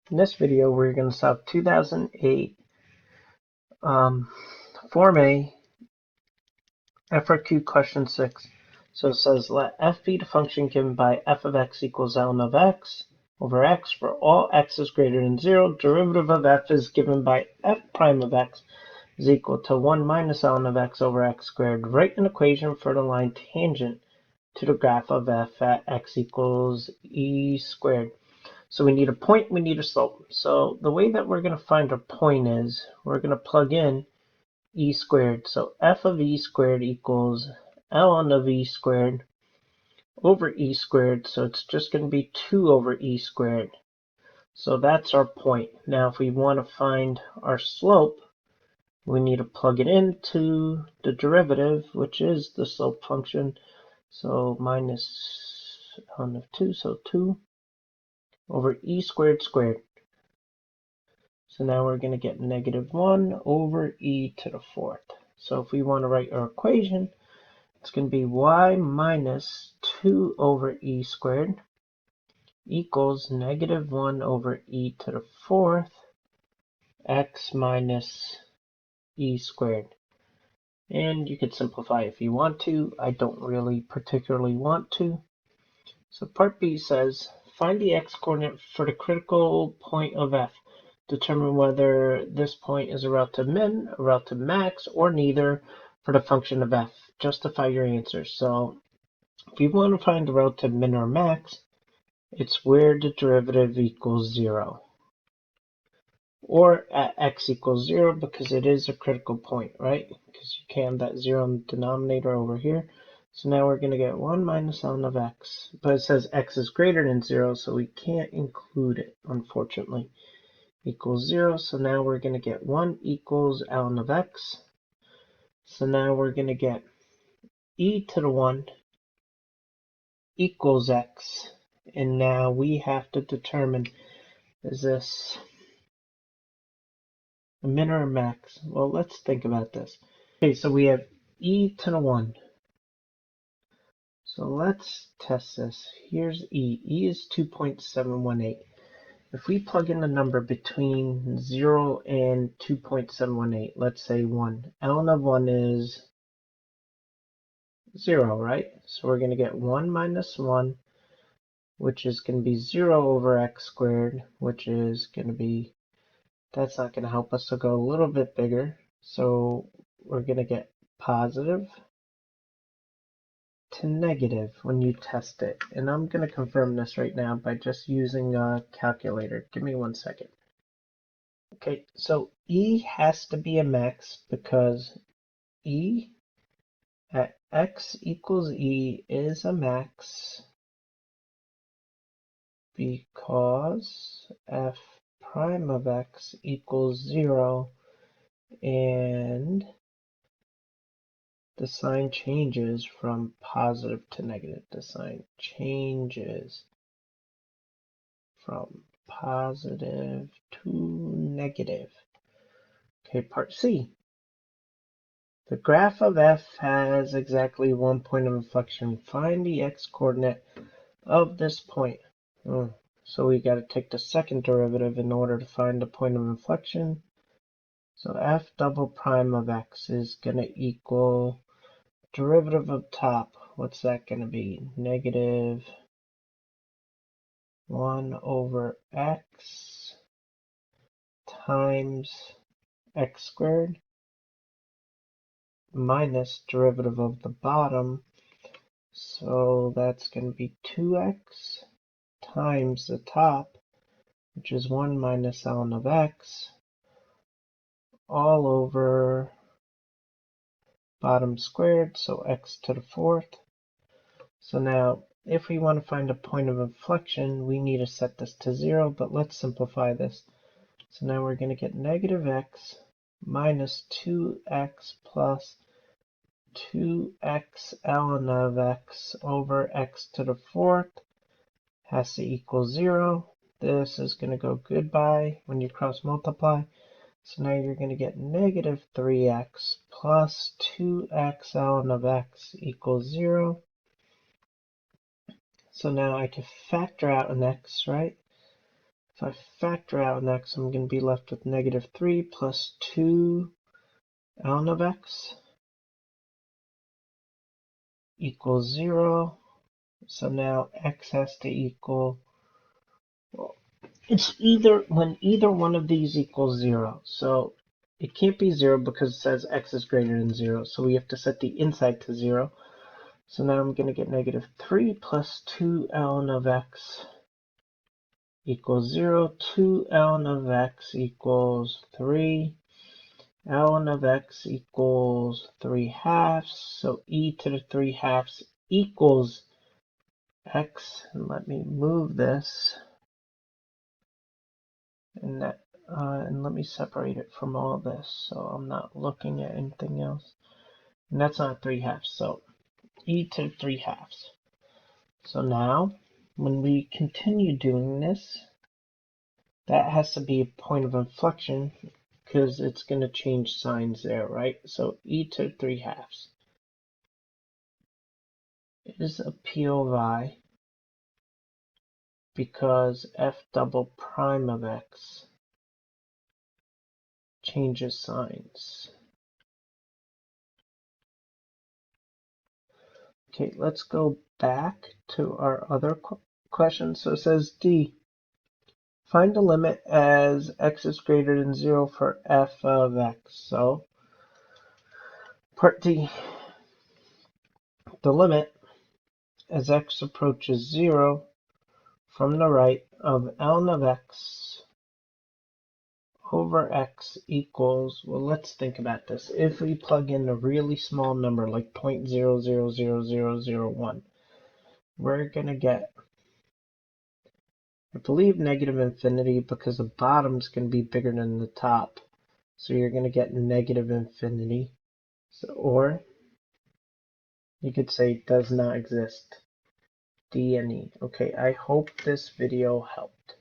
In this video, we're going to solve 2008 Form A FRQ Question 6. So it says, let f be the function given by f of x equals ln of x over x for all x is greater than 0. Derivative of f is given by f prime of x is equal to 1 minus ln of x over x squared. Write an equation for the line tangent to the graph of f at x equals e squared. So we need a point, we need a slope. So the way that we're going to find our point is we're going to plug in e squared. So f of e squared equals ln of e squared over e squared. So it's just going to be 2 over e squared. So that's our point. Now if we want to find our slope, we need to plug it into the derivative, which is the slope function. So minus ln of 2, so 2 over e squared squared. So now we're going to get negative 1 over e to the fourth. So if we want to write our equation, it's going to be y minus 2 over e squared equals negative 1 over e to the fourth x minus e squared. And you could simplify if you want to. I don't really particularly want to. So part B says, find the x-coordinate for the critical point of f. Determine whether this point is a relative min, a relative max, or neither for the function of f. Justify your answer. So if you want to find the relative min or max, it's where the derivative equals 0. Or at x equals 0 because it is a critical point, right? Because you can have that 0 in the denominator over here. So now we're going to get 1 minus ln of x. But it says x is greater than 0, so we can't include it, unfortunately. Equals 0, so now we're going to get 1 equals ln of x. So now we're going to get e to the 1 equals x. And now we have to determine, is this a min or a max? Well, let's think about this. Okay, so we have e to the 1. So let's test this. Here's e. E is 2.718. If we plug in a number between 0 and 2.718, let's say 1, ln of 1 is 0, right? So we're going to get 1 minus 1, which is going to be 0 over x squared, which is going to be, that's not going to help us, so go a little bit bigger. So we're going to get positive to negative when you test it. And I'm going to confirm this right now by just using a calculator. Give me 1 second. Okay, so e has to be a max because e at x equals e is a max because f prime of x equals 0 and the sign changes from positive to negative. The sign changes from positive to negative. Okay, part C. The graph of f has exactly 1 point of inflection. Find the x-coordinate of this point. So we got to take the second derivative in order to find the point of inflection. So f double prime of x is going to equal derivative of top. What's that going to be? Negative 1 over x times x squared minus derivative of the bottom. So that's going to be 2x times the top, which is 1 minus ln of x, all over bottom squared, so x to the fourth. So now, if we want to find a point of inflection, we need to set this to 0, but let's simplify this. So now we're going to get negative x minus 2x plus 2x ln of x over x to the fourth has to equal 0. This is going to go goodbye when you cross multiply. So now you're going to get negative 3x plus 2x ln of x equals 0. So now I can factor out an x, right? If I factor out an x, I'm going to be left with negative 3 plus 2 ln of x equals 0. So now x has to equal, well, it's when either one of these equals 0. So it can't be 0 because it says x is greater than 0. So we have to set the inside to 0. So now I'm going to get negative 3 plus 2 ln of x equals 0. 2 ln of x equals 3. ln of x equals 3 halves. So e to the 3 halves equals x. And let me move this. And let me separate it from all this so I'm not looking at anything else. And that's not 3 halves. So e to the 3 halves. So now, when we continue doing this, that has to be a point of inflection because it's going to change signs there, right? So e to 3 halves is a P of I because f double prime of x changes signs. Okay, let's go back to our other question. So it says D. Find the limit as x is greater than 0 for f of x. So, part D. The limit as x approaches 0 from the right of ln of x over x equals, well, let's think about this. If we plug in a really small number like 0.000001, we're going to get, I believe, negative infinity because the bottom's going to be bigger than the top. So you're going to get negative infinity. So, or you could say does not exist. D and E. Okay, I hope this video helped.